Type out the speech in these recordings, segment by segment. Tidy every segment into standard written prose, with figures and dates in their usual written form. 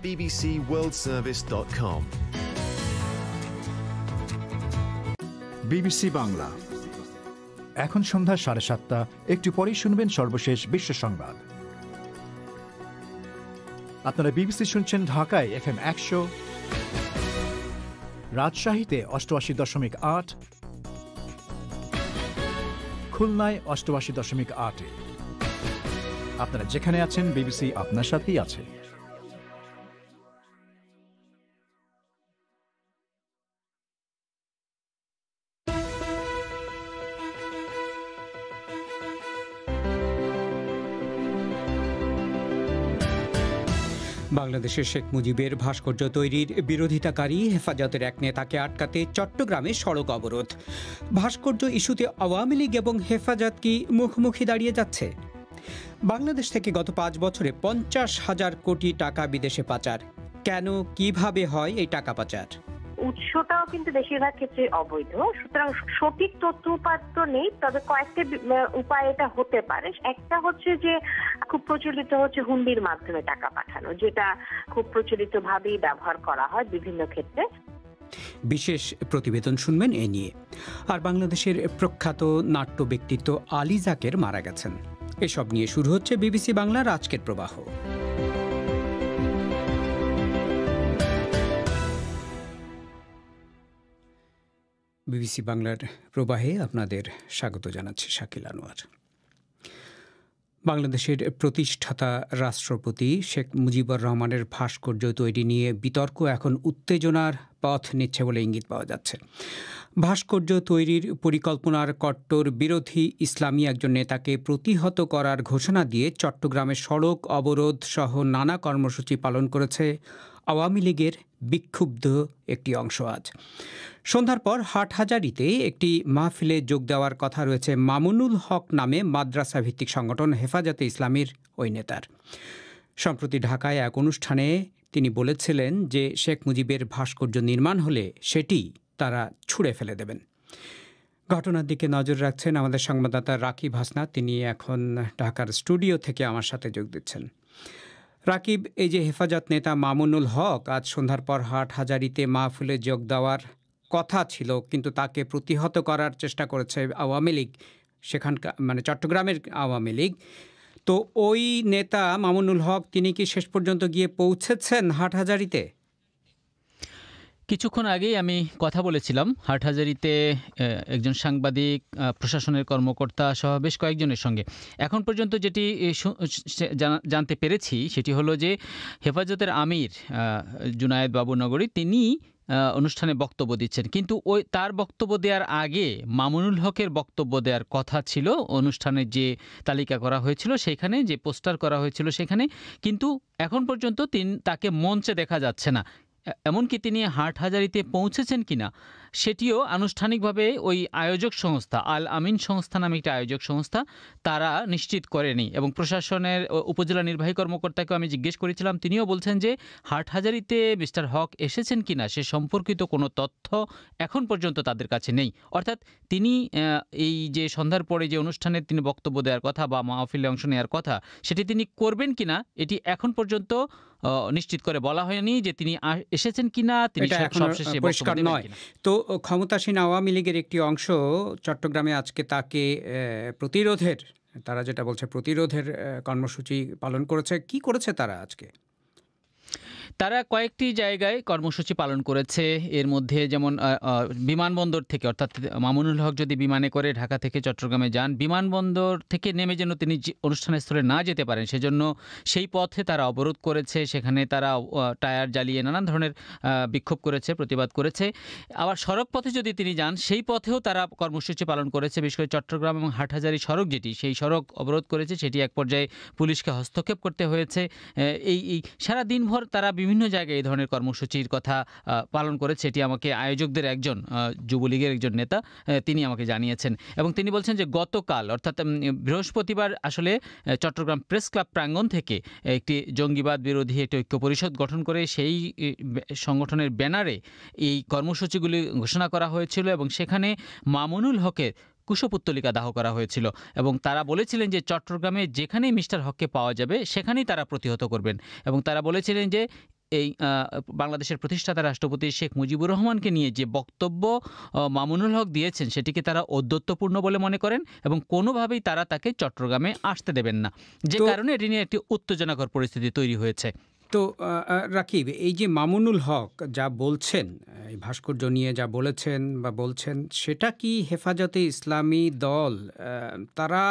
bbcworldservice.com. BBC Bangla. এখন সন্ধ্যা 7:30। একটু পরেই শুনবেন সর্বশেষ বিশ্ব সংবাদ। আপনারা বিবিসি শুনছেন ঢাকায় FM 100, রাজশাহীতে 88.8, খুলনায় 88.8। আপনারা যেখানে আছেন, বিবিসি আপনার সাথেই আছে। বাংলাদেশের শেখ মুজিবের ভাস্কর্য তৈরির বিরোধিতাকারী হেফাজতের এক নেতাকে আটকাতে চট্টগ্রামে সড়ক অবরোধ। ভাস্কর্য ইস্যুতে আওয়ামী লীগ এবং হেফাজত কি মুখোমুখি দাঁড়িয়ে যাচ্ছে? বাংলাদেশ থেকে গত 5 বছরে 50,000 কোটি টাকা বিদেশে পাচার। কেন, কিভাবে হয় এই টাকা পাচার? উৎসটাও কিন্তু বেশিরভাগ ক্ষেত্রে অবৈধ, সুতরাং সঠিক তথ্য উপাত্ত নেই। তবে কয়েকটা উপায় এটা হতে পারে। একটা হচ্ছে যে খুব প্রচলিত হচ্ছে হুন্ডির মাধ্যমে টাকা পাঠানো, যেটা খুব প্রচলিত ভাবেই ব্যবহার করা হয় বিভিন্ন ক্ষেত্রে। বিশেষ প্রতিবেদন শুনবেন এ নিয়ে। আর বাংলাদেশের প্রখ্যাত নাট্য ব্যক্তিত্ব আলী যাকের মারা গেছেন। এসব নিয়ে শুরু হচ্ছে বিবিসি বাংলার আজকের প্রবাহ। বিবিসি বাংলার প্রবাহে আপনাদের স্বাগত জানাচ্ছি শাকিল আনোয়ার। বাংলাদেশের প্রতিষ্ঠাতা রাষ্ট্রপতি শেখ মুজিবুর রহমানের ভাস্কর্য তৈরি নিয়ে বিতর্ক এখন উত্তেজনার পথ নিচ্ছে বলে ইঙ্গিত পাওয়া যাচ্ছে। ভাস্কর্য তৈরির পরিকল্পনার কট্টর বিরোধী ইসলামী একজন নেতাকে প্রতিহত করার ঘোষণা দিয়ে চট্টগ্রামে সড়ক অবরোধ সহ নানা কর্মসূচি পালন করেছে আওয়ামী লীগের বিক্ষুব্ধ একটি অংশ। আজ সন্ধ্যার পর হাটহাজারীতে একটি মাহফিলে যোগ দেওয়ার কথা রয়েছে মামুনুল হক নামে মাদ্রাসা ভিত্তিক সংগঠন হেফাজতে ইসলামীর ওই নেতার। সম্প্রতি ঢাকায় এক অনুষ্ঠানে তিনি বলেছিলেন যে শেখ মুজিবের ভাস্কর্য নির্মাণ হলে সেটি তারা ছুঁড়ে ফেলে দেবেন। ঘটনার দিকে নজর রাখছেন আমাদের সংবাদদাতা রাকিব হাসনাত। তিনি এখন ঢাকার স্টুডিও থেকে আমার সাথে যোগ দিচ্ছেন। রাকিব, এই যে হেফাজত নেতা মামুনুল হক আজ সন্ধ্যার পর হাটহাজারীতে মাহফিলে যোগ দেওয়ার কথা ছিল, কিন্তু তাকে প্রতিহত করার চেষ্টা করেছে আওয়ামী লীগ, সেখানকার মানে চট্টগ্রামের আওয়ামী লীগ। তো ওই নেতা মামুনুল হক তিনি কি শেষ পর্যন্ত গিয়ে পৌঁছেছেন হাটহাজারীতে? কিছুক্ষণ আগেই আমি কথা বলেছিলাম হাটহাজারীতে একজন সাংবাদিক, প্রশাসনের কর্মকর্তা সহ বেশ কয়েকজনের সঙ্গে। এখন পর্যন্ত যেটি জানতে পেরেছি সেটি হলো যে হেফাজতের আমির জুনায়েদ বাবুনগরী তিনি অনুষ্ঠানে বক্তব্য দিচ্ছেন, কিন্তু তার বক্তব্য দেওয়ার আগে মামুনুল হকের বক্তব্য দেওয়ার কথা ছিল। অনুষ্ঠানের যে তালিকা করা হয়েছিল সেখানে, যে পোস্টার করা হয়েছিল সেখানে, কিন্তু এখন পর্যন্ত তাকে মঞ্চে দেখা যাচ্ছে না। এমনকি তিনি হাটহাজারীতে পৌঁছেছেন কিনা সেটিও আনুষ্ঠানিকভাবে ওই আয়োজক সংস্থা আল আমিন সংস্থা নামে একটি আয়োজক সংস্থা তারা নিশ্চিত করেনি। এবং প্রশাসনের উপজেলা নির্বাহী কর্মকর্তাকে আমি জিজ্ঞেস করেছিলাম, তিনিও বলছেন যে হাটহাজারীতে মিস্টার হক এসেছেন কিনা সে সম্পর্কিত কোনো তথ্য এখন পর্যন্ত তাদের কাছে নেই। অর্থাৎ তিনি এই যে সন্ধ্যার পরে যে অনুষ্ঠানে তিনি বক্তব্য দেওয়ার কথা বা মাহফিলে অংশ নেওয়ার কথা সেটি তিনি করবেন কিনা এটি এখন পর্যন্ত নিশ্চিত করে বলা হয়নি যে তিনি এসেছেন কিনা, তিনি সবশেষে পরিষ্কার নয়। তো ক্ষমতাসীন আওয়ামী লীগের একটি অংশ চট্টগ্রামে আজকে তাকে প্রতিরোধের, তারা যেটা বলছে প্রতিরোধের কর্মসূচি পালন করেছে। কি করেছে তারা আজকে? তারা কয়েকটি জায়গায় কর্মসূচি পালন করেছে। এর মধ্যে যেমন বিমানবন্দর থেকে, অর্থাৎ মামুনুল হক যদি বিমানে করে ঢাকা থেকে চট্টগ্রামে যান, বিমানবন্দর থেকে নেমে যেন তিনি অনুষ্ঠানস্থলে না যেতে পারেন সেজন্য সেই পথে তারা অবরোধ করেছে। সেখানে তারা টায়ার জ্বালিয়ে নানান ধরনের বিক্ষোভ করেছে, প্রতিবাদ করেছে। আবার সড়ক পথে যদি তিনি যান সেই পথেও তারা কর্মসূচি পালন করেছে। বিশেষ করে চট্টগ্রাম এবং হাটহাজারী সড়ক যেটি, সেই সড়ক অবরোধ করেছে। সেটি এক পর্যায়ে পুলিশকে হস্তক্ষেপ করতে হয়েছে। এই সারা দিনভর তারা বিভিন্ন জায়গায় এই ধরনের কর্মসূচির কথা পালন করেছে। এটি আমাকে আয়োজকদের একজন, যুবলীগের একজন নেতা, তিনি আমাকে জানিয়েছেন। এবং তিনি বলছেন যে গতকাল অর্থাৎ বৃহস্পতিবার আসলে চট্টগ্রাম প্রেস ক্লাব প্রাঙ্গণ থেকে একটি জঙ্গিবাদ বিরোধী একটি ঐক্য পরিষদ গঠন করে সেই সংগঠনের ব্যানারে এই কর্মসূচিগুলি ঘোষণা করা হয়েছিল এবং সেখানে মামুনুল হকের কুশপুত্তলিকা দাহ করা হয়েছিল। এবং তারা বলেছিলেন যে চট্টগ্রামে যেখানেই মিস্টার হককে পাওয়া যাবে সেখানেই তারা প্রতিহত করবেন। এবং তারা বলেছিলেন যে এই বাংলাদেশের প্রতিষ্ঠাতা রাষ্ট্রপতি শেখ মুজিবুর রহমানকে নিয়ে যে বক্তব্য মামুনুল হক দিয়েছেন সেটিকে তারা ঔদ্ধত্যপূর্ণ বলে মনে করেন এবং কোনোভাবেই তারা তাকে চট্টগ্রামে আসতে দেবেন না, যে কারণে এটি নিয়ে একটি উত্তেজনাকর পরিস্থিতি তৈরি হয়েছে। তো রাকিব, এই যে মামুনুল হক যা বলছেন, এই ভাস্কর্য নিয়ে যা বলেছেন বা বলছেন, সেটা কি হেফাজতে ইসলামী দল তারা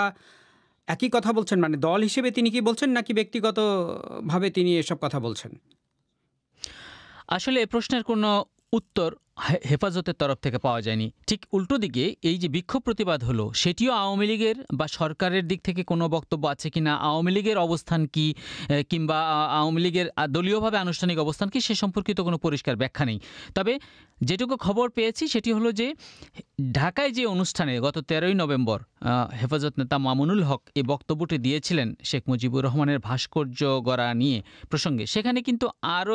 একই কথা বলছেন, মানে দল হিসেবে তিনি কি বলছেন নাকি ব্যক্তিগতভাবে তিনি এসব কথা বলছেন? আসলে এ প্রশ্নের কোনো উত্তর হেফাজতের তরফ থেকে পাওয়া যায়নি। ঠিক উল্টো দিকে এই যে বিক্ষোভ প্রতিবাদ হলো সেটিও আওয়ামী লীগের বা সরকারের দিক থেকে কোনো বক্তব্য আছে কিনা, আওয়ামী লীগের অবস্থান কি, কিংবা আওয়ামী লীগের দলীয়ভাবে আনুষ্ঠানিক অবস্থান কি, সে সম্পর্কিত কোনো পরিষ্কার ব্যাখ্যা নেই। তবে যেটুকু খবর পেয়েছি সেটি হলো যে ঢাকায় যে অনুষ্ঠানে গত 13ই নভেম্বর হেফাজত নেতা মামুনুল হক এই বক্তব্যটি দিয়েছিলেন শেখ মুজিবুর রহমানের ভাস্কর্য গড়া নিয়ে প্রসঙ্গে, সেখানে কিন্তু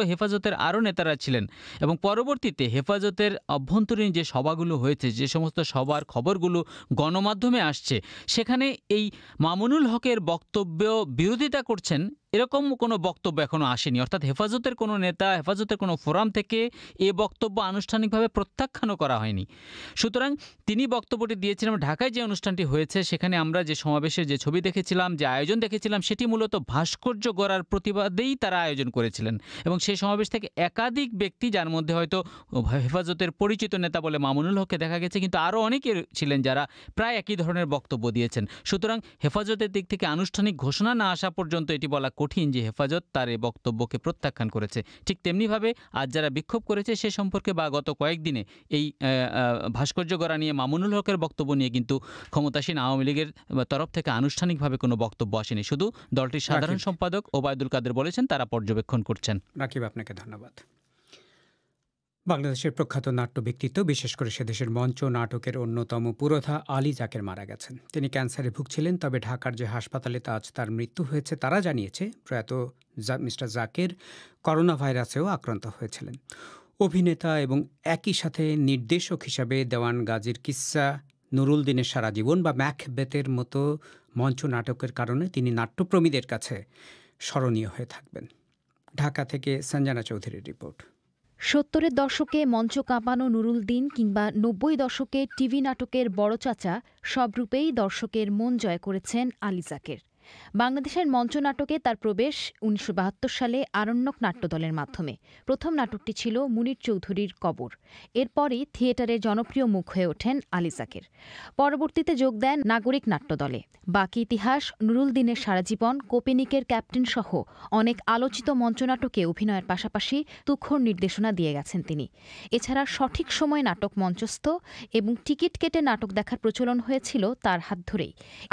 হেফাজতের আরও নেতারা ছিলেন এবং পরবর্তীতে হেফাজতের অভ্যন্তরীণ যে সভাগুলো হয়েছে, যে সমস্ত সভার খবরগুলো গণমাধ্যমে আসছে, সেখানে এই মামুনুল হকের বক্তব্য বিরোধিতা করছেন এরকম কোনো বক্তব্য এখনও আসেনি। অর্থাৎ হেফাজতের কোনো নেতা, হেফাজতের কোনো ফোরাম থেকে এ বক্তব্য আনুষ্ঠানিকভাবে প্রত্যাখ্যানও করা হয়নি। সুতরাং তিনি বক্তব্যটি দিয়েছিলেন। ঢাকায় যে অনুষ্ঠানটি হয়েছে সেখানে আমরা যে সমাবেশের যে ছবি দেখেছিলাম, যে আয়োজন দেখেছিলাম, সেটি মূলত ভাস্কর্য গড়ার প্রতিবাদেই তারা আয়োজন করেছিলেন এবং সেই সমাবেশ থেকে একাধিক ব্যক্তি, যার মধ্যে হয়তো হেফাজতের পরিচিত নেতা বলে মামুনুল হককে দেখা গেছে, কিন্তু আরও অনেকে ছিলেন যারা প্রায় একই ধরনের বক্তব্য দিয়েছেন। সুতরাং হেফাজতের দিক থেকে আনুষ্ঠানিক ঘোষণা না আসা পর্যন্ত এটি বলা কঠিন যে হেফাজত তার এই বক্তব্যকে প্রত্যাখ্যান করেছে। ঠিক তেমনিভাবে আজ যারা বিক্ষোভ করেছে সে সম্পর্কে বা গত কয়েকদিনে এই ভাস্কর্য গড়া নিয়ে মামুনুল হকের বক্তব্য নিয়ে কিন্তু ক্ষমতাসীন আওয়ামী লীগের তরফ থেকে আনুষ্ঠানিকভাবে কোনো বক্তব্য আসেনি। শুধু দলটির সাধারণ সম্পাদক ওবায়দুল কাদের বলেছেন তারা পর্যবেক্ষণ করছেন। রাকিব, আপনাকে ধন্যবাদ। বাংলাদেশের প্রখ্যাত নাট্য ব্যক্তিত্ব, বিশেষ করে সেদেশের মঞ্চ নাটকের অন্যতম পুরোধা আলী জাকের মারা গেছেন। তিনি ক্যান্সারে ভুগছিলেন, তবে ঢাকার যে হাসপাতালে আজ তার মৃত্যু হয়েছে তারা জানিয়েছে প্রয়াত মিস্টার জাকের করোনা ভাইরাসেও আক্রান্ত হয়েছিলেন। অভিনেতা এবং একই সাথে নির্দেশক হিসাবে দেওয়ান গাজীর কিস্সা, নুরুল দিনের সারা জীবন বা ম্যাকবেথের মতো মঞ্চ নাটকের কারণে তিনি নাট্যপ্রেমীদের কাছে স্মরণীয় হয়ে থাকবেন। ঢাকা থেকে সঞ্জনা চৌধুরীর রিপোর্ট। 70-এর দশকে মঞ্চ কাঁপানো নুরুল দিন কিংবা 90 দশকে টিভি নাটকের বড় চাচা, সব রূপেই দর্শকের মন জয় করেছেন আলী জাকের। বাংলাদেশের মঞ্চ নাটকে তার প্রবেশ 1972 সালে আরণ্যক নাট্যদলের মাধ্যমে। প্রথম নাটকটি ছিল মুনির চৌধুরীর কবর। এরপরই থিয়েটারে জনপ্রিয় মুখ হয়ে ওঠেন আলী জাকের। পরবর্তীতে যোগ দেন নাগরিক নাট্যদলে। বাকি ইতিহাস, নুরুল দিনের সারা জীবন, কোপেনিকের ক্যাপ্টেন সহ অনেক আলোচিত মঞ্চনাটকে অভিনয়ের পাশাপাশি তুখোড় নির্দেশনা দিয়ে গেছেন তিনি। এছাড়া সঠিক সময়ে নাটক মঞ্চস্থ এবং টিকিট কেটে নাটক দেখার প্রচলন হয়েছিল তার হাত ধরেই।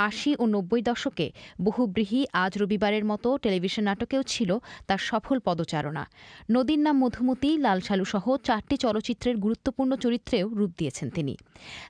80 ও 90 দশকে বহুব্রীহি, আজ রবিবারের মতো টেলিভিশন নাটকেও ছিল তার সফল পদচারণা। নদীর নাম মধুমতি, লাল সালু সহ 4টি চলচ্চিত্রের গুরুত্বপূর্ণ চরিত্রেও রূপ দিয়েছেন তিনি।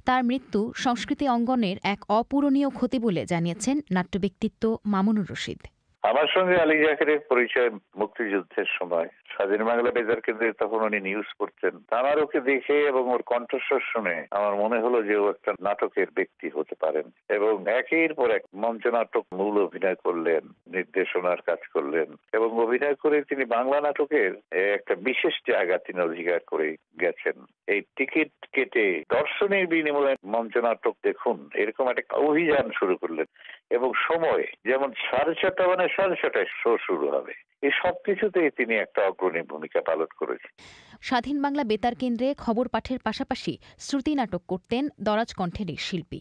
তার মৃত্যু সংস্কৃতি অঙ্গনের এক অপূরণীয় ক্ষতি বলে জানিয়েছেন নাট্য ব্যক্তিত্ব মামুনুর রশিদ। আমার সঙ্গে আলী জাকেরের পরিচয় মুক্তিযুদ্ধের সময়। স্বাধীন বাংলা বেতার কেন্দ্রে তখন উনি নিউজ করতেন। আমার ওকে দেখে এবং ওর কণ্ঠস্বর শুনে আমার মনে হলো যে ও একটা নাটকের ব্যক্তি হতে পারেন এবং একের পর এক মঞ্চ নাটক মূল অভিনয় করলেন, নির্দেশনার কাজ করলেন এবং অভিনয় করে তিনি বাংলা নাটকের একটা বিশেষ জায়গা তিনি অধিকার করে গেছেন। এই টিকিট কেটে দর্শনের বিনিময়ে মঞ্চ নাটক দেখুন, এরকম একটা অভিযান শুরু করলেন এবং সময় যেমন 4:30 মানে 4:30টায় শো শুরু হবে, এই সবকিছুতেই তিনি একটা অগ্রণী ভূমিকা পালন করেছেন। স্বাধীন বাংলা বেতার কেন্দ্রে খবর পাঠের পাশাপাশি শ্রুতি নাটক করতেন দরাজ কণ্ঠের এই শিল্পী।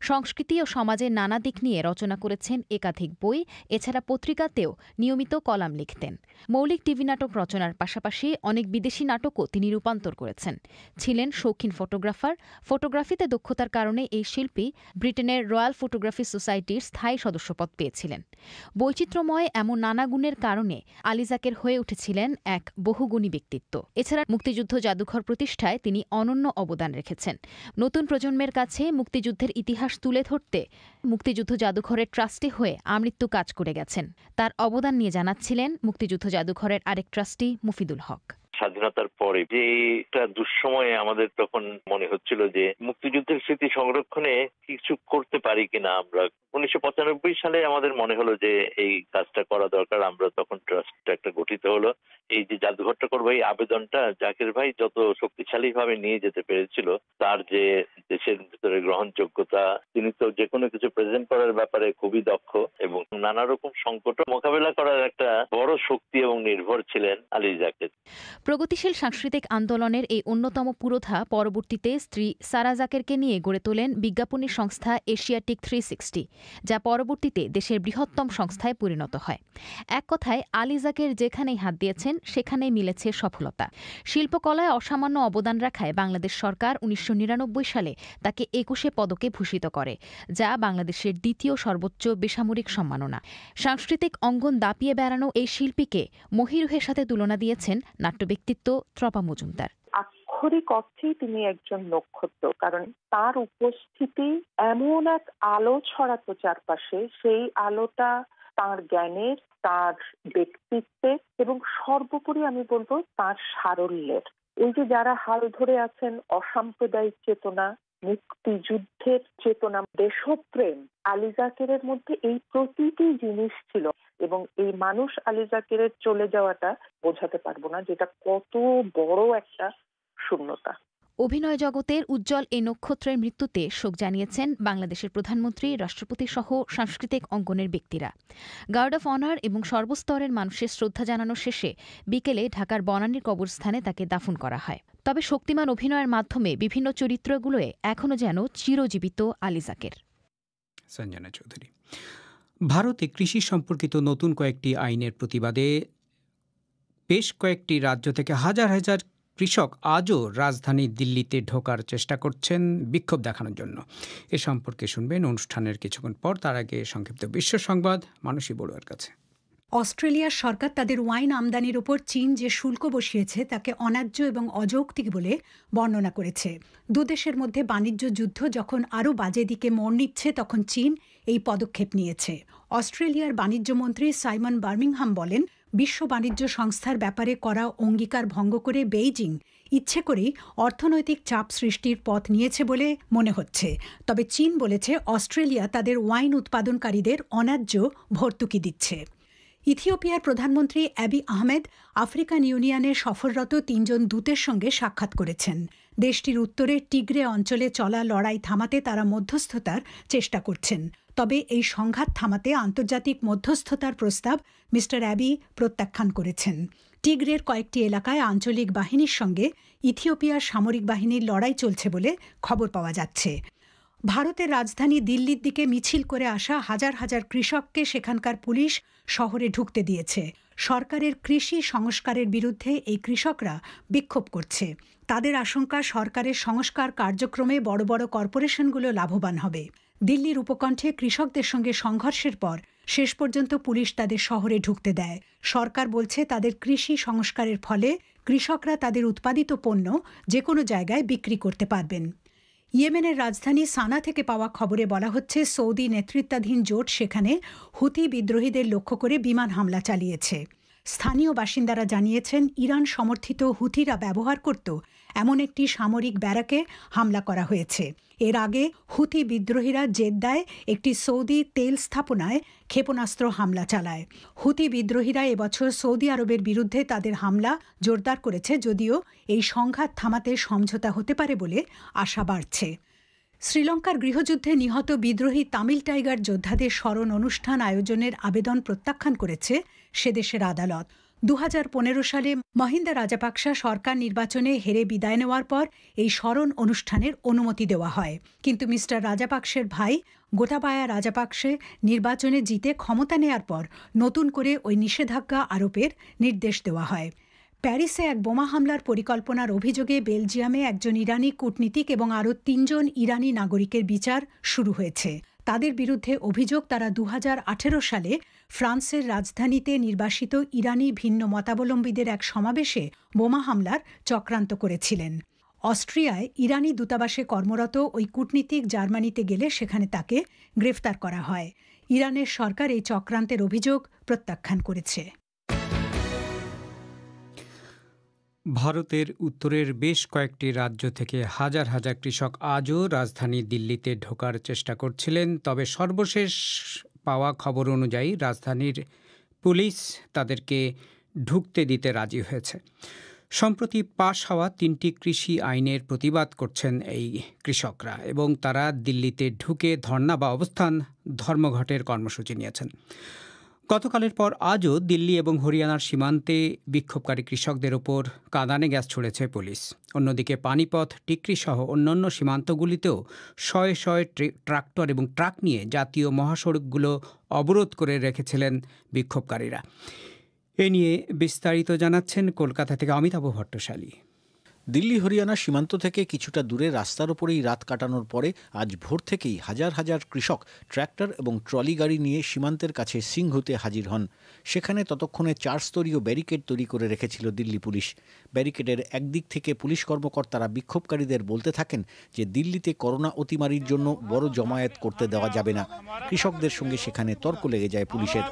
সংস্কৃতি ও সমাজের নানা দিক নিয়ে রচনা করেছেন একাধিক বই। এছাড়া পত্রিকাতেও নিয়মিত কলাম লিখতেন। মৌলিক টিভি নাটক রচনার পাশাপাশি অনেক বিদেশি নাটকও তিনি রূপান্তর করেছেন। ছিলেন শৌখিন ফটোগ্রাফার। ফটোগ্রাফিতে দক্ষতার কারণে এই শিল্পী ব্রিটেনের রয়্যাল ফটোগ্রাফি সোসাইটির স্থায়ী সদস্যপদ পেয়েছিলেন। বৈচিত্র্যময় এমন নানা গুণের কারণে আলী জাকের হয়ে উঠেছিলেন এক বহুগুণী ব্যক্তিত্ব। এছাড়া মুক্তিযুদ্ধ জাদুঘর প্রতিষ্ঠায় তিনি অনন্য অবদান রেখেছেন। নতুন প্রজন্মের কাছে মুক্তিযুদ্ধের ইতিহাস তুলে ধরতে মুক্তিযুদ্ধ জাদুঘরের ট্রাস্টি হয়ে আমৃত্যু কাজ করে গেছেন। তার অবদান নিয়ে জানাচ্ছিলেন মুক্তিযুদ্ধ জাদুঘরের আরেক ট্রাস্টি মুফিদুল হক। স্বাধীনতার পরে যে একটা দুঃসময়ে আমাদের তখন মনে হচ্ছিল যে মুক্তিযুদ্ধের স্মৃতি সংরক্ষণে কিছু করতে পারি কিনা আমরা। 1995 সালে আমাদের মনে হলো যে এই কাজটা করা দরকার। আমরা তখন ট্রাস্ট একটা গঠিত হলো। এই যে জাদুঘরটা করবো, এই আবেদনটা জাকির ভাই যত শক্তিশালী ভাবে নিয়ে যেতে পেরেছিল, তার যে দেশের ভিতরে গ্রহণযোগ্যতা, তিনি তো যে কোনো কিছু প্রেজেন্ট করার ব্যাপারে খুবই দক্ষ এবং নানা রকম সংকট মোকাবেলা করার একটা বড় শক্তি এবং নির্ভর ছিলেন আলী জাকের। প্রগতিশীল সাংস্কৃতিক আন্দোলনের এই অন্যতম পুরোধা পরবর্তীতে স্ত্রী সারা জাকেরকে নিয়ে গড়ে তোলেন বিজ্ঞাপনী সংস্থা এশিয়াটিক 360, যা পরবর্তীতে দেশের বৃহত্তম সংস্থায় পরিণত হয়। এক কথায় আলী জাকের যেখানেই হাত দিয়েছেন সেখানেই মিলেছে সফলতা। শিল্পকলায় অসামান্য অবদান রাখায় বাংলাদেশ সরকার 1999 সালে তাকে 21 পদকে ভূষিত করে, যা বাংলাদেশের দ্বিতীয় সর্বোচ্চ বেসামরিক সম্মাননা। সাংস্কৃতিক অঙ্গন দাপিয়ে বেড়ানো এই শিল্পীকে মহিরুহের সাথে তুলনা দিয়েছেন নাট্য ব্যক্তিত্ব ত্রপা মজুমদার। আক্ষরিক অর্থেই তিনি একজন নক্ষত্র, কারণ তার উপস্থিতি এমন এক আলো ছড়াতো চারপাশে, সেই আলোটা তার জ্ঞানের, তার ব্যক্তিত্বের এবং সর্বোপরি আমি বলবো তার সারল্যের। এই যে যারা হাল ধরে আছেন অসাম্প্রদায়িক চেতনা, মুক্তিযুদ্ধের চেতনা, দেশপ্রেম, আলী জাকেরের মধ্যে এই প্রতিটি জিনিস ছিল এবং এই মানুষ আলী জাকেরের চলে যাওয়াটা বোঝাতে পারবো না যেটা কত বড় একটা শূন্যতা। অভিনয় জগতের উজ্জ্বল এই নক্ষত্রের মৃত্যুতে শোক জানিয়েছেন বাংলাদেশের প্রধানমন্ত্রী, রাষ্ট্রপতি সহ সাংস্কৃতিক অঙ্গনের ব্যক্তিরা। গার্ড অফ অনার এবং সর্বস্তরের মানুষের শ্রদ্ধা জানানো শেষে বিকেলে ঢাকার বনানীর কবরস্থানে তাকে দাফন করা হয়। তবে শক্তিমান অভিনয়ের মাধ্যমে বিভিন্ন চরিত্রগুলোয় এখনও যেন চিরজীবিত আলী জাকের। সঞ্জনা চৌধুরী। ভারতে কৃষি সম্পর্কিত নতুন কয়েকটি আইনের প্রতিবাদে বেশ কয়েকটি রাজ্য থেকে হাজার হাজার কৃষক আজও রাজধানী দিল্লিতে ঢোকার চেষ্টা করছেন বিক্ষোভ দেখানোর জন্য। এ সম্পর্কে শুনবেন অনুষ্ঠানের কিছুক্ষণ পর। তার আগে সংক্ষিপ্ত বিশ্ব সংবাদ মানসী বড়ুয়ার কাছে। অস্ট্রেলিয়ার সরকার তাদের ওয়াইন আমদানির উপর চীন যে শুল্ক বসিয়েছে তাকে অন্যায্য এবং অযৌক্তিক বলে বর্ণনা করেছে। দুদেশের মধ্যে বাণিজ্য যুদ্ধ যখন আরও বাজে দিকে মোড় নিচ্ছে, তখন চীন এই পদক্ষেপ নিয়েছে। অস্ট্রেলিয়ার বাণিজ্য মন্ত্রী সাইমন বার্মিংহাম বলেন, বিশ্ব বাণিজ্য সংস্থার ব্যাপারে করা অঙ্গীকার ভঙ্গ করে বেইজিং ইচ্ছে করেই অর্থনৈতিক চাপ সৃষ্টির পথ নিয়েছে বলে মনে হচ্ছে। তবে চীন বলেছে অস্ট্রেলিয়া তাদের ওয়াইন উৎপাদনকারীদের অন্যায্য ভর্তুকি দিচ্ছে। ইথিওপিয়ার প্রধানমন্ত্রী অ্যাবি আহমেদ আফ্রিকান ইউনিয়নে সফররত 3 জন দূতের সঙ্গে সাক্ষাৎ করেছেন। দেশটির উত্তরে টিগ্রে অঞ্চলে চলা লড়াই থামাতে তারা মধ্যস্থতার চেষ্টা করছেন। তবে এই সংঘাত থামাতে আন্তর্জাতিক মধ্যস্থতার প্রস্তাব মিস্টার অ্যাবি প্রত্যাখ্যান করেছেন। টিগ্রের কয়েকটি এলাকায় আঞ্চলিক বাহিনীর সঙ্গে ইথিওপিয়ার সামরিক বাহিনীর লড়াই চলছে বলে খবর পাওয়া যাচ্ছে। ভারতের রাজধানী দিল্লির দিকে মিছিল করে আসা হাজার হাজার কৃষককে সেখানকার পুলিশ শহরে ঢুকতে দিয়েছে। সরকারের কৃষি সংস্কারের বিরুদ্ধে এই কৃষকরা বিক্ষোভ করছে। তাদের আশঙ্কা সরকারের সংস্কার কার্যক্রমে বড় বড় কর্পোরেশনগুলো লাভবান হবে। দিল্লির উপকণ্ঠে কৃষকদের সঙ্গে সংঘর্ষের পর শেষ পর্যন্ত পুলিশ তাদের শহরে ঢুকতে দেয়। সরকার বলছে তাদের কৃষি সংস্কারের ফলে কৃষকরা তাদের উৎপাদিত পণ্য যে কোনো জায়গায় বিক্রি করতে পারবেন। ইয়েমেনের রাজধানী সানা থেকে পাওয়া খবরে বলা হচ্ছে, সৌদি নেতৃত্বাধীন জোট সেখানে হুথি বিদ্রোহীদের লক্ষ্য করে বিমান হামলা চালিয়েছে। স্থানীয় বাসিন্দারা জানিয়েছেন, ইরান সমর্থিত হুথিরা ব্যবহার করত এমন একটি সামরিক ব্যারাকে হামলা করা হয়েছে। এর আগে হুথি বিদ্রোহীরা জেদ্দায় একটি সৌদি তেল স্থাপনায় ক্ষেপণাস্ত্র হামলা চালায়। হুথি বিদ্রোহীরা এবছর সৌদি আরবের বিরুদ্ধে তাদের হামলা জোরদার করেছে, যদিও এই সংঘাত থামাতে সমঝোতা হতে পারে বলে আশা বাড়ছে। শ্রীলঙ্কার গৃহযুদ্ধে নিহত বিদ্রোহী তামিল টাইগার যোদ্ধাদের স্মরণ অনুষ্ঠান আয়োজনের আবেদন প্রত্যাখ্যান করেছে সেদেশের আদালত। 2015 সালে মহিন্দা রাজাপাকসা সরকার নির্বাচনে হেরে বিদায় নেওয়ার পর এই স্মরণ অনুষ্ঠানের অনুমতি দেওয়া হয়। কিন্তু মিস্টার রাজাপাকসের ভাই গোটাবায়া রাজাপাকসে নির্বাচনে জিতে ক্ষমতা নেয়ার পর নতুন করে ওই নিষেধাজ্ঞা আরোপের নির্দেশ দেওয়া হয়। প্যারিসে এক বোমা হামলার পরিকল্পনার অভিযোগে বেলজিয়ামে একজন ইরানি কূটনীতিক এবং আরও 3 জন ইরানি নাগরিকের বিচার শুরু হয়েছে। তাদের বিরুদ্ধে অভিযোগ, তারা 2018 সালে ফ্রান্সের রাজধানীতে নির্বাসিত ইরানি ভিন্ন মতাবলম্বীদের এক সমাবেশে বোমা হামলার চক্রান্ত করেছিলেন। অস্ট্রিয়ায় ইরানি দূতাবাসে কর্মরত ওই কূটনীতিক জার্মানিতে গেলে সেখানে তাকে গ্রেফতার করা হয়। ইরানের সরকার এই চক্রান্তের অভিযোগ প্রত্যাখ্যান করেছে। ভারতের উত্তরের বেশ কয়েকটি রাজ্য থেকে হাজার হাজার কৃষক আজও রাজধানী দিল্লিতে ঢোকার চেষ্টা করছিলেন, তবে সর্বশেষ পাওয়া খবর অনুযায়ী রাজধানীর পুলিশ তাদেরকে ঢুকতে দিতে রাজি হয়েছে। সম্প্রতি পাশ হওয়া 3টি কৃষি আইনের প্রতিবাদ করছেন এই কৃষকরা এবং তারা দিল্লিতে ঢুকে ধর্ণা বা অবস্থান ধর্মঘটের কর্মসূচি নিয়েছেন। গতকালের পর আজও দিল্লি এবং হরিয়ানার সীমান্তে বিক্ষোভকারী কৃষকদের ওপর কাঁদানে গ্যাস ছুড়েছে পুলিশ। অন্যদিকে পানিপথ, টিকরি সহ অন্যান্য সীমান্তগুলিতেও শয়ে শয়ে ট্রাক্টর এবং ট্রাক নিয়ে জাতীয় মহাসড়কগুলো অবরোধ করে রেখেছিলেন বিক্ষোভকারীরা। এ নিয়ে বিস্তারিত জানাচ্ছেন কলকাতা থেকে অমিতাভ ভট্টশালী। দিল্লি হরিয়ানা সীমান্ত থেকে কিছুটা দূরে রাস্তার ওপরেই রাত কাটানোর পরে আজ ভোর থেকেই হাজার হাজার কৃষক ট্র্যাক্টর এবং ট্রলি গাড়ি নিয়ে সীমান্তের কাছে সিংহুতে হাজির হন। সেখানে ততক্ষণে 4 স্তরীয় ব্যারিকেড তৈরি করে রেখেছিল দিল্লি পুলিশ। ব্যারিকেডের একদিক থেকে পুলিশ কর্মকর্তারা বিক্ষোভকারীদের বলতে থাকেন যে দিল্লিতে করোনা অতিমারির জন্য বড় জমায়েত করতে দেওয়া যাবে না। কৃষকদের সঙ্গে সেখানে তর্ক লেগে যায় পুলিশের।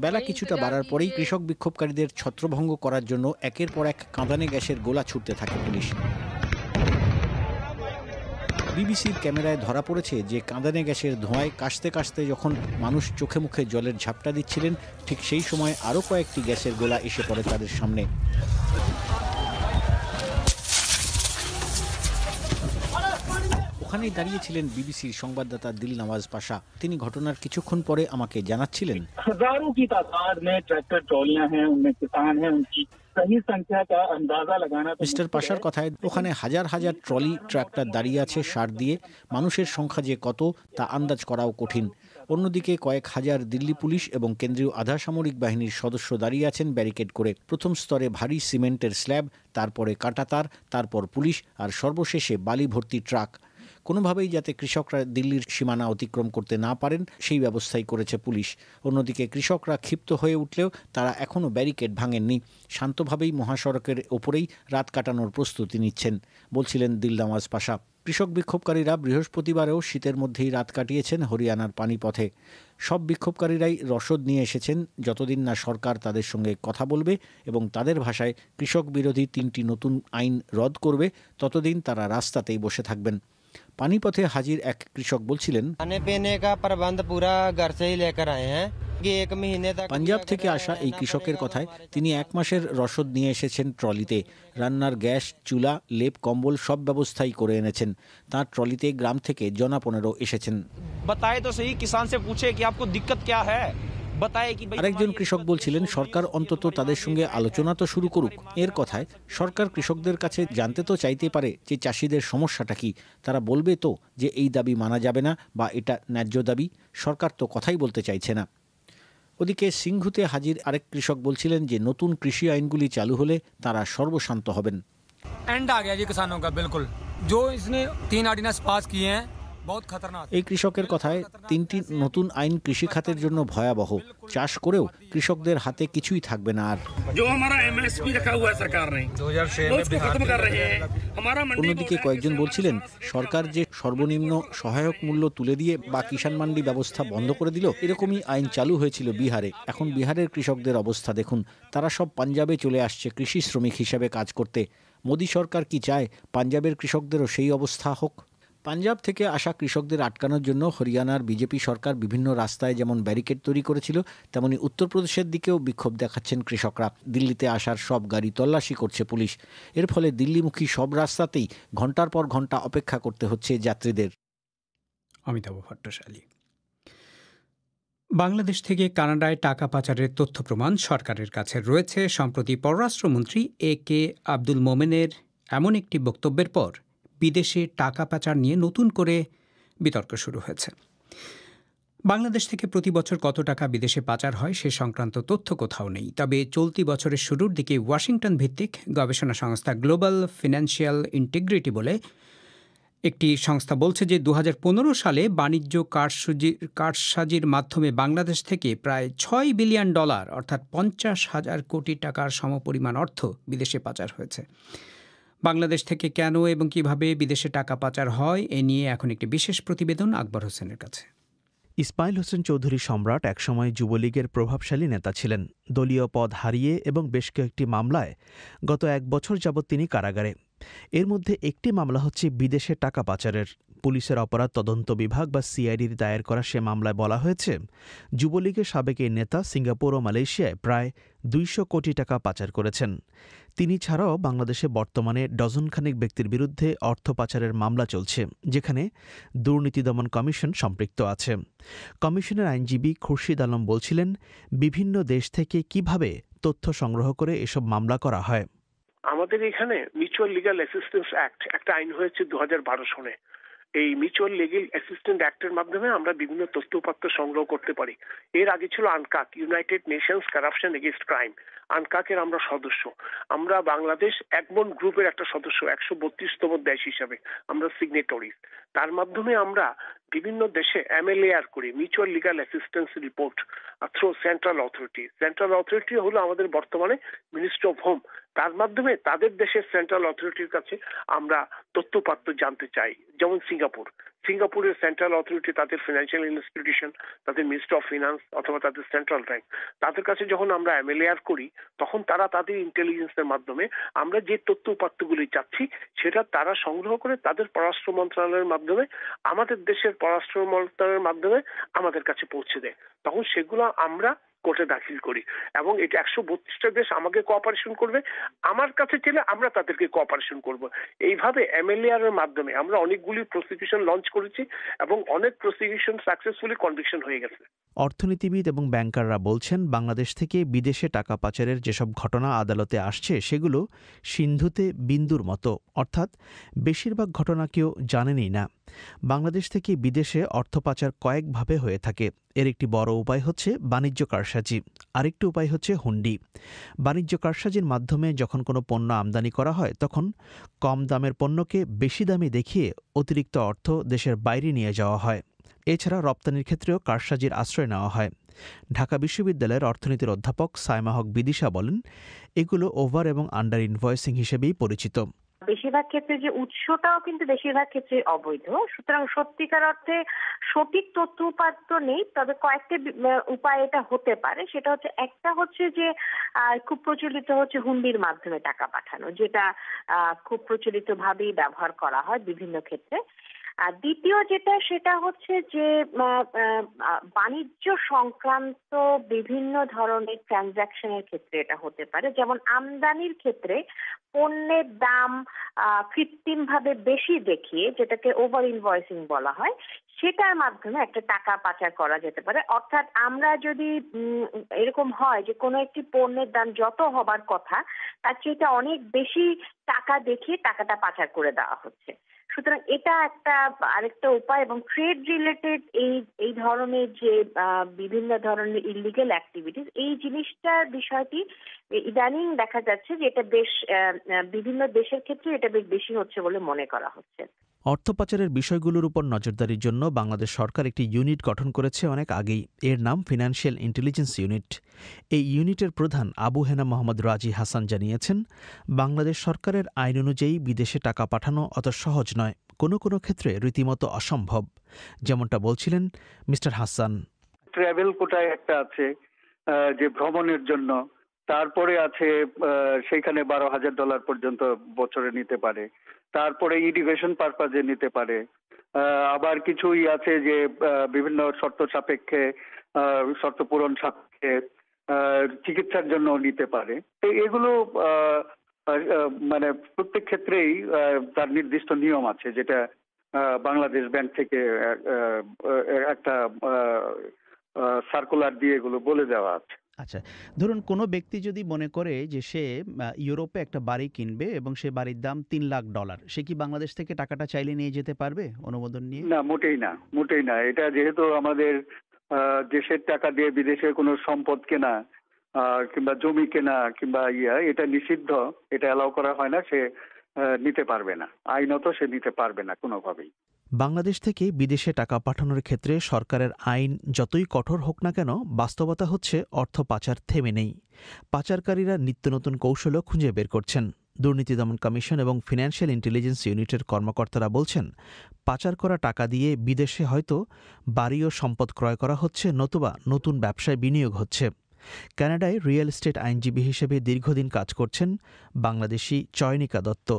বেলা কিছুটা বাড়ার পরেই কৃষক বিক্ষোভকারীদের ছত্রভঙ্গ করার জন্য একের পর এক কাঁদানে গ্যাসের গোলা ছুটতে থাকে পুলিশ। বিবিসির ক্যামেরায় ধরা পড়েছে যে কাঁদানে গ্যাসের ধোঁয়ায় কাশতে কাশতে যখন মানুষ চোখে মুখে জলের ঝাপটা দিচ্ছিলেন, ঠিক সেই সময় আরও কয়েকটি গ্যাসের গোলা এসে পড়ে তাদের সামনে। ওখানেই দাঁড়িয়েছিলেন বিবিসির সংবাদদাতা দিল নওয়াজ পাশা। তিনি ঘটনার কিছুক্ষণ পরে আমাকে জানাচ্ছিলেন, মিস্টার পাশার কথায় ওখানে হাজার হাজার ট্রলি ট্রাক্টর দাঁড়িয়ে আছে সার দিয়ে। মানুষের সংখ্যা যে কত তা আন্দাজ করাও কঠিন। অন্যদিকে কয়েক হাজার দিল্লি পুলিশ এবং কেন্দ্রীয় আধা সামরিক বাহিনীর সদস্য দাঁড়িয়ে আছেন ব্যারিকেড করে। প্রথম স্তরে ভারী সিমেন্টের স্ল্যাব, তারপরে কাঁটাতার, তারপর পুলিশ আর সর্বশেষে বালি ভর্তি ট্রাক। কোনোভাবেই যাতে কৃষকরা দিল্লির সীমানা অতিক্রম করতে না পারেন সেই ব্যবস্থাই করেছে পুলিশ। অন্যদিকে কৃষকরা ক্ষিপ্ত হয়ে উঠলেও তারা এখনও ব্যারিকেড ভাঙেননি। শান্তভাবেই মহাসড়কের ওপরেই রাত কাটানোর প্রস্তুতি নিচ্ছেন, বলছিলেন দিল নওয়াজ পাশা। কৃষক বিক্ষোভকারীরা বৃহস্পতিবারেও শীতের মধ্যেই রাত কাটিয়েছেন হরিয়ানার পানিপথে। সব বিক্ষোভকারীরাই রসদ নিয়ে এসেছেন যতদিন না সরকার তাদের সঙ্গে কথা বলবে এবং তাদের ভাষায় কৃষক বিরোধী 3টি নতুন আইন রদ করবে, ততদিন তারা রাস্তাতেই বসে থাকবেন। পানিপথে হাজির এক কৃষক বলছিলেন, পাঞ্জাব থেকে আসা এই কৃষকের কথায় তিনি 1 মাসের রসদ নিয়ে এসেছেন ট্রলিতে। রান্নার গ্যাস, চুলা, লেপ, কম্বল সব ব্যবস্থাই করে এনেছেন। তার ট্রলিতে গ্রাম থেকে জনা 15 এসেছেন। আরেকজন কৃষক বলছিলেন, সরকার অন্তত তাদের সঙ্গে আলোচনা তো শুরু করুক। এর কথায় সরকার কৃষকদের কাছে জানতে তো চাইতে পারে যে চাষিদের সমস্যাটা কি। তারা বলবে তো যে এই দাবি মানা যাবে না বা এটা ন্যায্য দাবি। সরকার তো কথাই বলতে চাইছে না। ওদিকে সিংহুতে হাজির আরেক কৃষক বলছিলেন যে নতুন কৃষি আইনগুলি চালু হলে তারা সর্বশান্ত হবেন। এই কৃষকের কথায় 3টি নতুন আইন কৃষিখাতের জন্য ভয়াবহ। চাষ করেও কৃষকদের হাতে কিছুই থাকবে না আর। অন্যদিকে কয়েকজন বলছিলেন, সরকার যে সর্বনিম্ন সহায়ক মূল্য তুলে দিয়ে বা কিষাণ মান্ডি ব্যবস্থা বন্ধ করে দিল, এরকমই আইন চালু হয়েছিল বিহারে। এখন বিহারের কৃষকদের অবস্থা দেখুন। তারা সব পাঞ্জাবে চলে আসছে কৃষি শ্রমিক হিসেবে কাজ করতে। মোদী সরকার কি চায় পাঞ্জাবের কৃষকদেরও সেই অবস্থা হোক? পাঞ্জাব থেকে আসা কৃষকদের আটকানোর জন্য হরিয়ানার বিজেপি সরকার বিভিন্ন রাস্তায় যেমন ব্যারিকেড তৈরি করেছিল, তেমনি উত্তরপ্রদেশের দিকেও বিক্ষোভ দেখাচ্ছেন কৃষকরা। দিল্লিতে আসার সব গাড়ি তল্লাশি করছে পুলিশ। এর ফলে দিল্লিমুখী সব রাস্তাতেই ঘন্টার পর ঘন্টা অপেক্ষা করতে হচ্ছে যাত্রীদের। অমিতাভ ভট্টশালী। বাংলাদেশ থেকে কানাডায় টাকা পাচারের তথ্য প্রমাণ সরকারের কাছে রয়েছে। সম্প্রতি পররাষ্ট্রমন্ত্রী AK আব্দুল মোমেনের এমন একটি বক্তব্যের পর বিদেশে টাকা পাচার নিয়ে নতুন করে বিতর্ক শুরু হয়েছে। বাংলাদেশ থেকে প্রতি বছর কত টাকা বিদেশে পাচার হয় সে সংক্রান্ত তথ্য কোথাও নেই। তবে চলতি বছরের শুরুর দিকে ওয়াশিংটন ভিত্তিক গবেষণা সংস্থা গ্লোবাল ফিনান্সিয়াল ইন্টিগ্রিটি বলে একটি সংস্থা বলছে যে 2015 সালে বাণিজ্য কারসাজির মাধ্যমে বাংলাদেশ থেকে প্রায় $6 বিলিয়ন অর্থাৎ 50,000 কোটি টাকার সমপরিমাণ অর্থ বিদেশে পাচার হয়েছে। বাংলাদেশ থেকে কেন এবং কিভাবে বিদেশে টাকা পাচার হয় এ নিয়ে এখন একটি বিশেষ প্রতিবেদন আকবর হোসেনের কাছে। ইসমাইল হোসেন চৌধুরী সম্রাট একসময় যুবলীগের প্রভাবশালী নেতা ছিলেন। দলীয় পদ হারিয়ে এবং বেশ কয়েকটি মামলায় গত 1 বছর যাবৎ তিনি কারাগারে। এর মধ্যে একটি মামলা হচ্ছে বিদেশে টাকা পাচারের। পুলিশের অপরাধ তদন্ত বিভাগ বা সিআইডির দায়ের করা সে মামলায় বলা হয়েছে, যুবলীগের সাবেক এই নেতা সিঙ্গাপুর ও মালয়েশিয়ায় প্রায় 200 কোটি টাকা পাচার করেছেন। তিনি ছাড়াও বাংলাদেশে বর্তমানে ডজনখানেক ব্যক্তির বিরুদ্ধে অর্থ পাচারের মামলা চলছে, যেখানে দুর্নীতি দমন কমিশন সম্পৃক্ত আছে। কমিশনের আইনজীবী খুরশিদ আলম বলছিলেন, বিভিন্ন দেশ থেকে কিভাবে তথ্য সংগ্রহ করে এসব মামলা করা হয়। আমাদের এখানে মিউচুয়াল লিগ্যাল অ্যাসিস্ট্যান্স অ্যাক্ট একটা আইন হয়েছে 2012 সনে। এই মিউচুয়াল লিগ্যাল অ্যাসিস্ট্যান্ট অ্যাক্টের মাধ্যমে আমরা বিভিন্ন তথ্যপত্র সংগ্রহ করতে পারি। এর আগে ছিল UNCAC, united nations corruption against crime. আনকাকের আমরা সদস্য। আমরা বাংলাদেশ একমন গ্রুপের একটা সদস্য, 132তম দেশ হিসাবে আমরা সিগনেটরিজ। তার মাধ্যমে আমরা বিভিন্ন দেশে MLAR করি, mutual legal assistance report through central authority. Central authority হলো আমাদের বর্তমানে মিনিস্ট্রি অফ হোম। তার মাধ্যমে তাদের দেশের সেন্ট্রাল অথরিটির কাছে আমরা তথ্যপত্র জানতে চাই। যেমন সিঙ্গাপুরের সেন্ট্রাল অথরিটি তাদের ফিনান্সিয়াল ইনস্টিটিউশন, তাদের মিনিস্ট্রি অফ ফিনান্স অথবা তাদের সেন্ট্রাল ব্যাংক, তাদের কাছে যখন আমরা MLAR করি তখন তারা তাদের ইন্টেলিজেন্সের মাধ্যমে আমরা যে তথ্যপত্রগুলি চাচ্ছি সেটা তারা সংগ্রহ করে তাদের পররাষ্ট্র মন্ত্রণালয়ের মাধ্যমে আমাদের দেশের পররাষ্ট্র মন্ত্রণালয়ের মাধ্যমে আমাদের কাছে পৌঁছে দেয়। তখন সেগুলো আমরা কোর্টে দাখিল করি এবং এটা 132টা দেশ আমাকে কোঅপারেশন করবে, আমার কাছে চাইলে আমরা তাদেরকে কোঅপারেশন করব। এইভাবে MLAR এর মাধ্যমে আমরা অনেকগুলি প্রসিকিউশন লঞ্চ করেছি এবং অনেক প্রসিকিউশন সাকসেসফুলি কনভিকশন হয়ে গেছে। অর্থনীতিবিদ এবং ব্যাংকাররা বলছেন, বাংলাদেশ থেকে বিদেশে টাকা পাচারের যেসব ঘটনা আদালতে আসছে সেগুলো সিন্ধুতে বিন্দুর মতো, অর্থাৎ বেশিরভাগ ঘটনা কেউ জানেনই না। বাংলাদেশ থেকে বিদেশে অর্থ পাচার কয়েকভাবে হয়ে থাকে। এর একটি বড় উপায় হচ্ছে বাণিজ্য কারসাজি, আরেকটি উপায় হচ্ছে হুন্ডি। বাণিজ্য কারসাজির মাধ্যমে যখন কোনো পণ্য আমদানি করা হয় তখন কম দামের পণ্যকে বেশি দামে দেখিয়ে অতিরিক্ত অর্থ দেশের বাইরে নিয়ে যাওয়া হয়। এছাড়া রপ্তানির ক্ষেত্রেও কারসাজির আশ্রয় নেওয়া হয়। ঢাকা বিশ্ববিদ্যালয়ের অর্থনীতির অধ্যাপক সাইমা হক বিদিশা বলেন, এগুলো ওভার এবং আন্ডার ইনভয়েসিং হিসেবেই পরিচিত। বেশিরভাগ ক্ষেত্রে যে উৎসটাও কিন্তু বেশিরভাগ ক্ষেত্রে অবৈধ। সুতরাং সত্যিকার অর্থে সঠিক তথ্য উপাত্ত নেই, তবে কয়েকটি উপায় এটা হতে পারে। সেটা হচ্ছে, একটা হচ্ছে যে খুব প্রচলিত হচ্ছে হুন্ডির মাধ্যমে টাকা পাঠানো, যেটা খুব প্রচলিত ভাবেই ব্যবহার করা হয় বিভিন্ন ক্ষেত্রে। আর দ্বিতীয় যেটা, সেটা হচ্ছে যে বাণিজ্য সংক্রান্ত বিভিন্ন ধরনের ট্রানজাকশনের ক্ষেত্রে এটা হতে পারে। যেমন আমদানির ক্ষেত্রে পণ্যের দাম কৃত্রিম ভাবে বেশি দেখিয়ে, যেটাকে ওভার ইনভয়েসিং বলা হয়, সেটার মাধ্যমে একটা টাকা পাচার করা যেতে পারে। অর্থাৎ আমরা যদি এরকম হয় যে কোনো একটি পণ্যের দাম যত হবার কথা তার চেয়ে অনেক বেশি টাকা দেখিয়ে টাকাটা পাচার করে দেওয়া হচ্ছে। সুতরাং এটা একটা আরেকটা উপায়। এবং ট্রেড রিলেটেড এই ধরনের যে বিভিন্ন ধরনের ইলিগাল অ্যাক্টিভিটিস, এই জিনিসটার বিষয়টি ইদানিং দেখা যাচ্ছে যে এটা বেশ বিভিন্ন দেশের ক্ষেত্রে এটা বেশ বেশি হচ্ছে বলে মনে করা হচ্ছে। অর্থ পাচারের বিষয়গুলোর উপর নজরদারির জন্য বাংলাদেশ সরকার একটি ইউনিট গঠন করেছে অনেক আগেই। এর নাম ফিনান্সিয়াল ইন্টেলিজেন্স ইউনিট। এই ইউনিটের প্রধান আবু হেনা মোহাম্মদ রাজি হাসান জানিয়েছেন, বাংলাদেশ সরকারের আইন অনুযায়ী বিদেশে টাকা পাঠানো অত সহজ নয়, কোনো কোনো ক্ষেত্রে রীতিমতো অসম্ভব। যেমনটা বলছিলেন মিস্টার হাসান। ট্রাভেল কোটায় একটা আছে যে ভ্রমণের জন্য, তারপরে আছে সেইখানে $12,000 পর্যন্ত বছরে নিতে পারে, তারপরে এডুকেশন পারপাজে নিতে পারে, আবার কিছুই আছে যে বিভিন্ন শর্ত সাপেক্ষে, শর্ত পূরণ সাপেক্ষে চিকিৎসার জন্য নিতে পারে। এগুলো মানে প্রত্যেক ক্ষেত্রেই তার নির্দিষ্ট নিয়ম আছে, যেটা বাংলাদেশ ব্যাংক থেকে একটা সার্কুলার দিয়ে এগুলো বলে দেওয়া আছে। আচ্ছা, ধরুন কোনো ব্যক্তি যদি মনে করে যে সে ইউরোপে একটা বাড়ি কিনবে এবং সে বাড়ির দাম $3 লাখ, সে কি বাংলাদেশ থেকে টাকাটা চাইলে নিয়ে যেতে পারবে অনুমোদন নিয়ে? না, মোটেই না। এটা যেহেতু আমাদের দেশের টাকা দিয়ে বিদেশে কোনো সম্পদ কেনা কিংবা জমি কেনা কিংবা এটা নিষিদ্ধ, এটা অ্যালাউ করা হয় না। সে নিতে পারবে না, আইনত সে নিতে পারবে না কোনোভাবেই। বাংলাদেশ থেকে বিদেশে টাকা পাঠানোর ক্ষেত্রে সরকারের আইন যতই কঠোর হোক না কেন, বাস্তবতা হচ্ছে অর্থ পাচার থেমে নেই। পাচারকারীরা নিত্য নতুন কৌশলও খুঁজে বের করছেন। দুর্নীতি দমন কমিশন এবং ফিনান্সিয়াল ইন্টেলিজেন্স ইউনিটের কর্মকর্তারা বলছেন, পাচার করা টাকা দিয়ে বিদেশে হয়তো বাড়ি ও সম্পদ ক্রয় করা হচ্ছে, নতুবা নতুন ব্যবসায় বিনিয়োগ হচ্ছে। কানাডায় রিয়েল এস্টেট আইনজীবী হিসেবে দীর্ঘদিন কাজ করছেন বাংলাদেশি চয়নিকা দত্ত।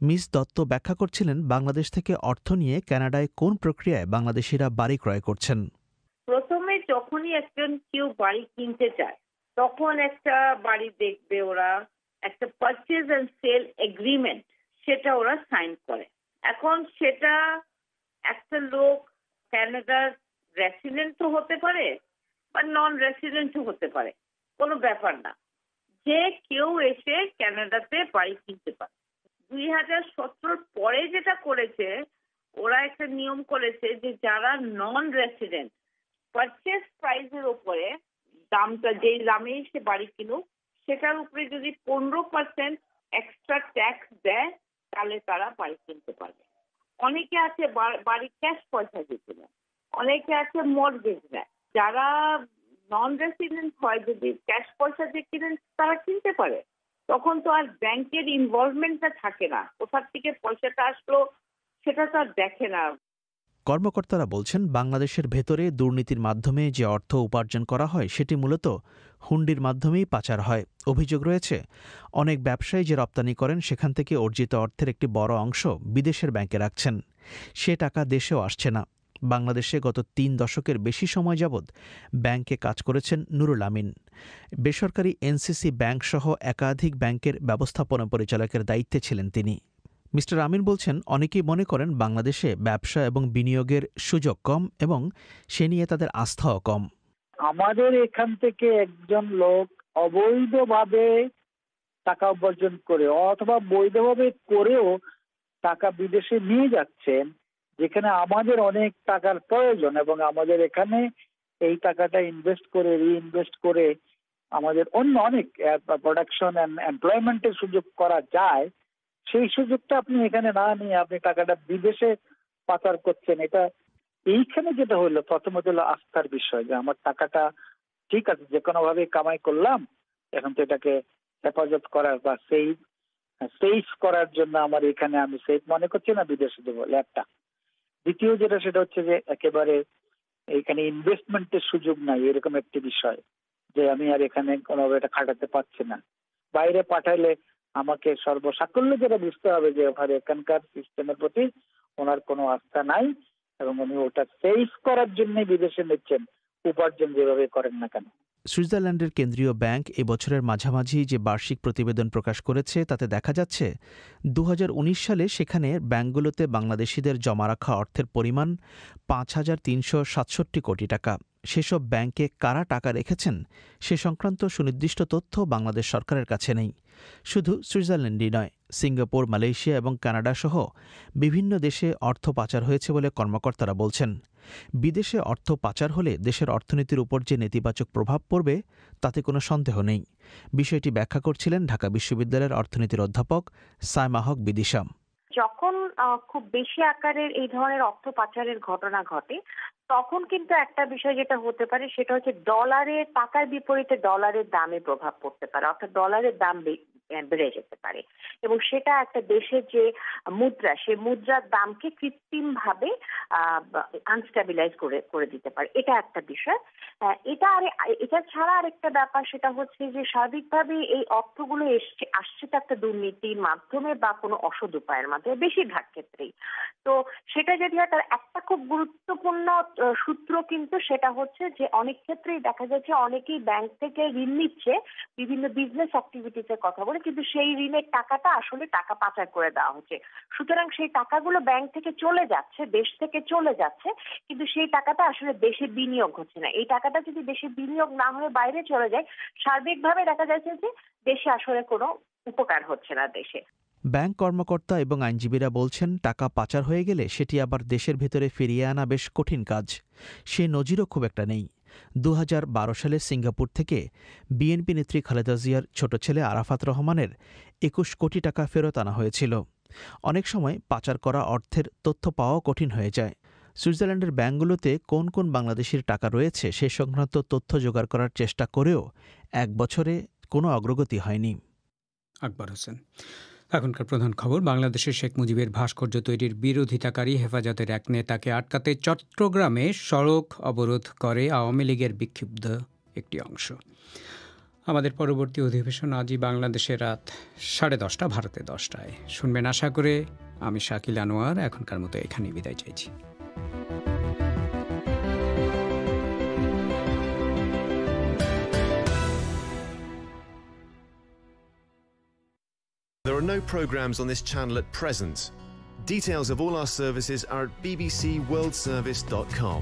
মিস দত্ত ব্যাখ্যা করছিলেন বাংলাদেশ থেকে অর্থ নিয়ে কানাডায় কোন প্রক্রিয়ায় বাংলাদেশিরা বাড়ি ক্রয় করছেন। প্রথমে যখনই একজন কেউ বাড়ি কিনতে চায় তখন একটা বাড়ি দেখবে, ওরা একটা পারচেজ এন্ড সেল এগ্রিমেন্ট সেটা ওরা সাইন করে। এখন সেটা একটা লোক কানাডার রেসিডেন্টও হতে পারে বা নন রেসিডেন্টও হতে পারে, কোনো ব্যাপার না, যে কেউ এসে কানাডাতে বাড়ি কিনতে পারে। 2017 পরে যেটা করেছে, ওরা একটা নিয়ম করেছে যে যারা নন রেসিডেন্ট পারচেজ প্রাইসের উপরে দামটা, যেই দামে সে বাড়ি কিনুক, সেটার উপরে যদি 15% এক্সট্রা ট্যাক্স দেয় তাহলে তারা বাড়ি কিনতে পারবে। অনেকে আছে বাড়ি ক্যাশ পয়সা দিতে নেয়, অনেকে আছে মর্টগেজ নেয়। যারা নন রেসিডেন্ট হয় যদি ক্যাশ পয়সা দিয়ে কিনেন তারা কিনতে পারে, তখন তো আর ব্যাংকের ইনভলভমেন্টটা থাকে না, কোথার থেকে পয়সাটা আসলো সেটা তো আর দেখে না। কর্মকর্তারা বলছেন বাংলাদেশের ভেতরে দুর্নীতির মাধ্যমে যে অর্থ উপার্জন করা হয় সেটি মূলত হুন্ডির মাধ্যমেই পাচার হয়। অভিযোগ রয়েছে অনেক ব্যবসায়ী যে রপ্তানি করেন সেখান থেকে অর্জিত অর্থের একটি বড় অংশ বিদেশের ব্যাংকে রাখছেন, সে টাকা দেশেও আসছে না। বাংলাদেশে গত 3 দশকের বেশি সময় যাবৎ ব্যাংকে কাজ করেছেন নুরুল আমিন। বেসরকারি এনসিসি ব্যাংক সহ একাধিক ব্যাংকের ব্যবস্থাপনা পরিচালকের দায়িত্বে ছিলেন তিনি। মিস্টার আমিন বলছেন অনেকেই মনে করেন বাংলাদেশে ব্যবসা এবং বিনিয়োগের সুযোগ কম এবং সে নিয়ে তাদের আস্থাও কম। আমাদের এখান থেকে একজন লোক অবৈধভাবে টাকা উপার্জন করে অথবা বৈধভাবে করেও টাকা বিদেশে নিয়ে যাচ্ছেন, যেখানে আমাদের অনেক টাকার প্রয়োজন এবং আমাদের এখানে এই টাকাটা ইনভেস্ট করে রিইনভেস্ট করে আমাদের অন্য অনেক প্রোডাকশন এন্ড এমপ্লয়মেন্টের সুযোগ করা যায়। সেই সুযোগটা আপনি এখানে না নিয়ে আপনি টাকাটা বিদেশে পাচার করছেন। এটা এইখানে যেটা হলো, প্রথমত হলো আস্থার বিষয়, যে আমার টাকাটা ঠিক আছে যে কোনো ভাবে কামাই করলাম, এখন তো এটাকে হেফাজত করার বা সেফ করার জন্য আমার এখানে আমি সেফ মনে করছি না, বিদেশে দেবো একটা। দ্বিতীয় যেটা সেটা হচ্ছে যে একেবারে এখানে ইনভেস্টমেন্টের সুযোগ নাই, এরকম একটি বিষয় যে আমি আর এখানে কোনোভাবে এটা খাটাতে পারছি না। বাইরে পাঠাইলে আমাকে সর্বসাকল্য যেটা বুঝতে হবে যে ওখানে এখানকার সিস্টেমের প্রতি ওনার কোনো আস্থা নাই এবং উনি ওটা সেফ করার জন্য বিদেশে নিচ্ছেন, উপার্জন যেভাবে করেন না কেন। সুইজারল্যান্ডের কেন্দ্রীয় ব্যাংক এবছরের মাঝামাঝি যে বার্ষিক প্রতিবেদন প্রকাশ করেছে তাতে দেখা যাচ্ছে 2019 সালে সেখানে ব্যাংকগুলোতে বাংলাদেশিদের জমা রাখা অর্থের পরিমাণ 5,367 কোটি টাকা। সেসব ব্যাংকে কারা টাকা রেখেছেন সে সংক্রান্ত সুনির্দিষ্ট তথ্য বাংলাদেশ সরকারের কাছে নেই। শুধু সুইজারল্যান্ডই নয়, সিঙ্গাপুর, মালয়েশিয়া এবং কানাডা সহ বিভিন্ন দেশে অর্থ পাচার হয়েছে বলে কর্মকর্তারা বলছেন। বিদেশে অর্থ পাচার হলে দেশের অর্থনীতির উপর যে নেতিবাচক প্রভাব পড়বে তাতে কোনো সন্দেহ নেই। বিষয়টি ব্যাখ্যা করছিলেন ঢাকা বিশ্ববিদ্যালয়ের অর্থনীতির অধ্যাপক সায়মা হক বিদিশা। যখন খুব বেশি আকারের এই ধরনের অর্থ পাচারের ঘটনা ঘটে তখন কিন্তু একটা বিষয় যেটা হতে পারে সেটা হচ্ছে ডলারের, টাকার বিপরীতে ডলারের দামে প্রভাব পড়তে পারে, অর্থাৎ ডলারের দাম বেড়ে যেতে পারে এবং সেটা একটা দেশের যে মুদ্রা, সে মুদ্রার দামকে কৃত্রিমভাবে আনস্টেবিলাইজ করে দিতে পারে। এটা একটা বিষয়। এটা ছাড়া আরেকটা ব্যাপার সেটা হচ্ছে যে সার্বিকভাবে এই অর্থগুলো আসছে তো একটা দুর্নীতির মাধ্যমে বা কোনো অসৎ উপায়ের মাধ্যমে বেশিরভাগ ক্ষেত্রেই। তো সেটা যদি হয় তার একটা খুব গুরুত্বপূর্ণ সূত্র কিন্তু সেটা হচ্ছে যে অনেক ক্ষেত্রেই দেখা যাচ্ছে অনেকেই ব্যাংক থেকে ঋণ নিচ্ছে বিভিন্ন বিজনেস অ্যাক্টিভিটিসের কথা বলে, কিন্তু সেই ঋণের টাকাটা আসলে টাকা পাচার করে দেওয়া হচ্ছে। সুতরাং সেই টাকাগুলো ব্যাংক থেকে চলে যাচ্ছে, দেশ থেকে চলে যাচ্ছে, কিন্তু সেই টাকাটা আসলে দেশে বিনিয়োগ হচ্ছে না। এই টাকাটা যদি দেশে বিনিয়োগ না হয়ে বাইরে চলে যায়, সার্বিকভাবে দেখা যাচ্ছে যে দেশে আসলে কোনো উপকার হচ্ছে না দেশে। ব্যাংক কর্মকর্তা এবং আইনজীবীরা বলছেন টাকা পাচার হয়ে গেলে সেটি আবার দেশের ভেতরে ফিরিয়ে আনা বেশ কঠিন কাজ। সে নজিরও খুব একটা নেই। 2012 সালে সিঙ্গাপুর থেকে বিএনপি নেত্রী খালেদা জিয়ার ছোট ছেলে আরাফাত রহমানের 21 কোটি টাকা ফেরত আনা হয়েছিল। অনেক সময় পাচার করা অর্থের তথ্য পাওয়াও কঠিন হয়ে যায়। সুইজারল্যান্ডের ব্যাংকগুলোতে কোন কোন বাংলাদেশির টাকা রয়েছে সে সংক্রান্ত তথ্য জোগাড় করার চেষ্টা করেও 1 বছরে কোনো অগ্রগতি হয়নি। আকবর হোসেন। এখনকার প্রধান খবর, বাংলাদেশের শেখ মুজিবের ভাস্কর্য তৈরির বিরোধিতাকারী হেফাজতের এক নেতাকে আটকাতে চট্টগ্রামে সড়ক অবরোধ করে আওয়ামী লীগের বিক্ষুব্ধ একটি অংশ। আমাদের পরবর্তী অধিবেশন আজই বাংলাদেশে রাত 10:30, ভারতে 10টায় শুনবেন আশা করে। আমি শাকিল আনোয়ার এখনকার মতো এখানেই বিদায় চাইছি। There are no programs on this channel at present. Details of all our services are at bbcworldservice.com.